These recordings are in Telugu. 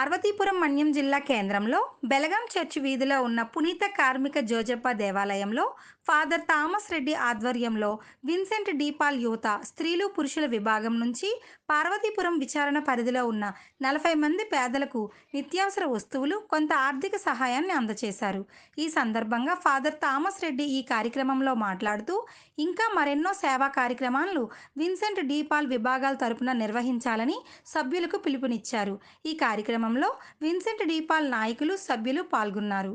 పార్వతీపురం మన్యం జిల్లా కేంద్రంలో బెలగాం చర్చి వీధిలో ఉన్న పునీత కార్మిక జోజప్ప దేవాలయంలో ఫాదర్ థామస్ రెడ్డి ఆధ్వర్యంలో విన్సెంట్ డీపాల్ యువత స్త్రీలు పురుషుల విభాగం నుంచి పార్వతీపురం విచారణ పరిధిలో ఉన్న 40 మంది పేదలకు నిత్యావసర వస్తువులు కొంత ఆర్థిక సహాయాన్ని అందజేశారు. ఈ సందర్భంగా ఫాదర్ థామస్ రెడ్డి ఈ కార్యక్రమంలో మాట్లాడుతూ ఇంకా మరెన్నో సేవా కార్యక్రమాలను విన్సెంట్ డీపాల్ విభాగాల తరపున నిర్వహించాలని సభ్యులకు పిలుపునిచ్చారు. ఈ కార్యక్రమంలో విన్సెంట్ డీపాల్ నాయకులు సభ్యులు పాల్గొన్నారు.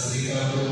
శ్రీకాకుళం